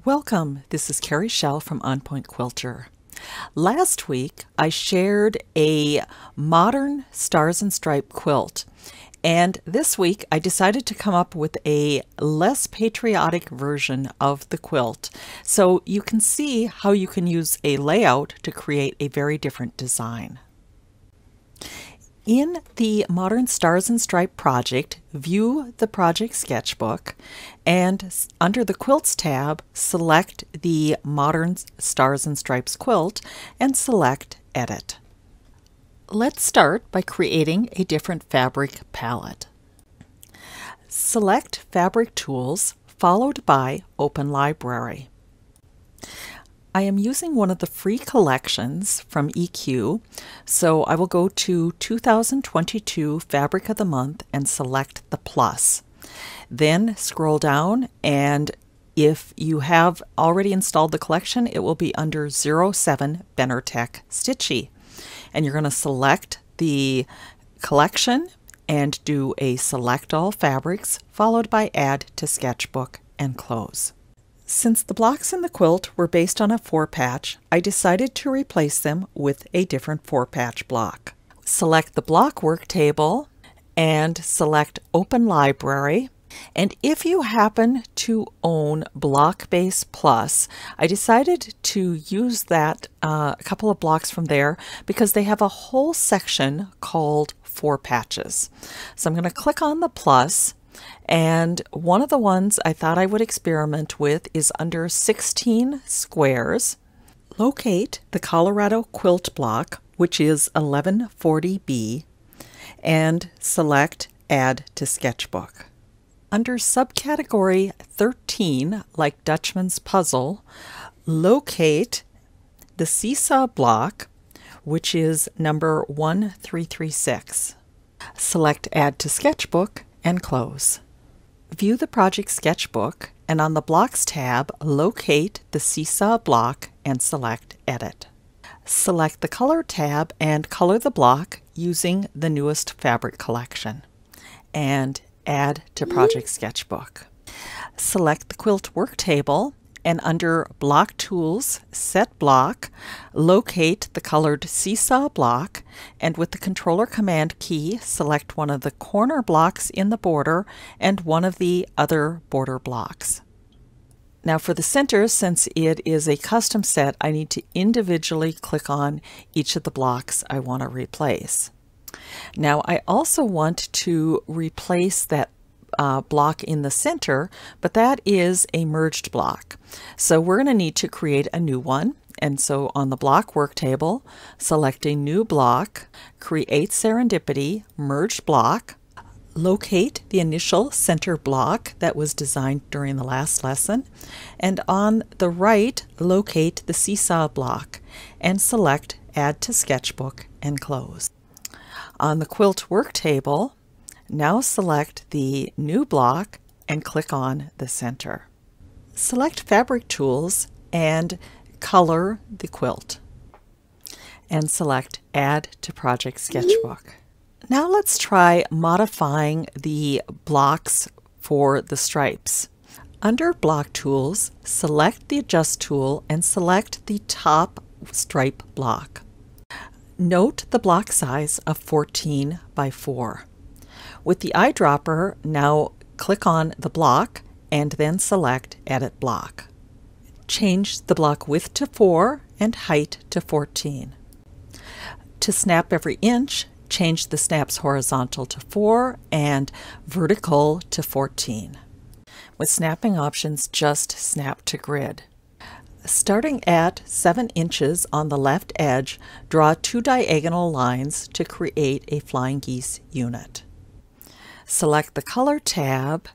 Welcome, this is Carrie Schell from On Point Quilter. Last week I shared a modern stars and stripe quilt, and this week I decided to come up with a less patriotic version of the quilt, so you can see how you can use a layout to create a very different design. In the Modern Stars and Stripe project, view the project sketchbook, and under the Quilts tab, select the Modern Stars and Stripes quilt and select Edit. Let's start by creating a different fabric palette. Select Fabric Tools, followed by Open Library. I am using one of the free collections from EQ, so I will go to 2022 Fabric of the Month and select the plus. Then scroll down, and if you have already installed the collection, it will be under 07 Benartech Stitchy. And you're going to select the collection and do a Select All Fabrics, followed by Add to Sketchbook and close. Since the blocks in the quilt were based on a 4-patch, I decided to replace them with a different 4-patch block. Select the block work table and select Open Library. And if you happen to own Block Base Plus, I decided to use that a couple of blocks from there because they have a whole section called 4 patches. So I'm going to click on the plus. And one of the ones I thought I would experiment with is under 16 squares. Locate the Colorado quilt block, which is 1140B, and select Add to Sketchbook. Under subcategory 13, like Dutchman's Puzzle, locate the Seesaw block, which is number 1336. Select Add to Sketchbook and close. View the project sketchbook, and on the Blocks tab, locate the Seesaw block and select Edit. Select the Color tab and color the block using the newest fabric collection, and Add to project sketchbook. Select the quilt work table, and under Block Tools, Set Block, locate the colored Seesaw block, and with the controller command key, select one of the corner blocks in the border and one of the other border blocks. Now for the center, since it is a custom set, I need to individually click on each of the blocks I want to replace. Now I also want to replace that block in the center, but that is a merged block. So we're going to need to create a new one. And so on the block work table, select a new block, create Serendipity, merged block, locate the initial center block that was designed during the last lesson, and on the right, locate the Seesaw block and select Add to Sketchbook and close. On the quilt work table, now select the new block and click on the center. Select Fabric Tools and color the quilt, and select Add to Project Sketchbook. Now let's try modifying the blocks for the stripes. Under Block Tools, select the Adjust tool and select the top stripe block. Note the block size of 14 by 4. With the eyedropper, now click on the block and then select Edit Block. Change the block width to 4 and height to 14. To snap every inch, change the snaps horizontal to 4 and vertical to 14. With snapping options, just snap to grid. Starting at 7 inches on the left edge, draw 2 diagonal lines to create a flying geese unit. Select the Color tab,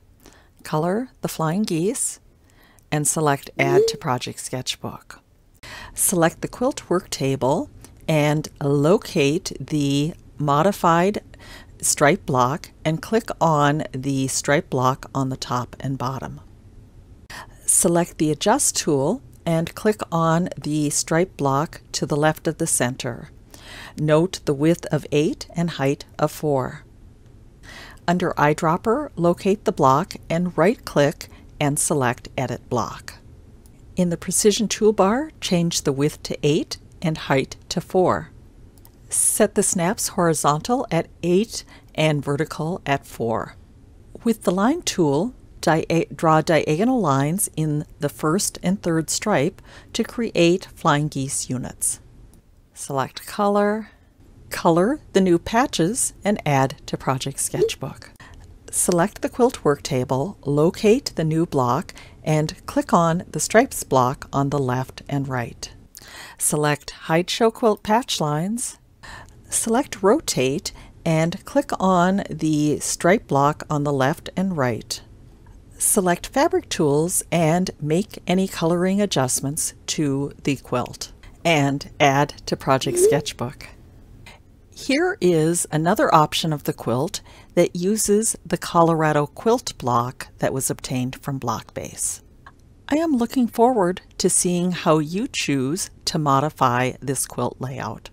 color the flying geese, and select Add to Project Sketchbook. Select the quilt work table and locate the modified stripe block and click on the stripe block on the top and bottom. Select the Adjust tool and click on the stripe block to the left of the center. Note the width of 8 and height of 4. Under Eyedropper, locate the block and right-click and select Edit Block. In the Precision toolbar, change the width to 8 and height to 4. Set the snaps horizontal at 8 and vertical at 4. With the line tool, draw diagonal lines in the first and third stripe to create flying geese units. Select Color, color the new patches, and add to Project Sketchbook. Select the quilt work table, locate the new block, and click on the stripes block on the left and right. Select Hide Show Quilt Patch Lines. Select Rotate and click on the stripe block on the left and right. Select Fabric Tools and make any coloring adjustments to the quilt, and add to Project Sketchbook. Here is another option of the quilt that uses the Colorado quilt block that was obtained from Blockbase. I am looking forward to seeing how you choose to modify this quilt layout.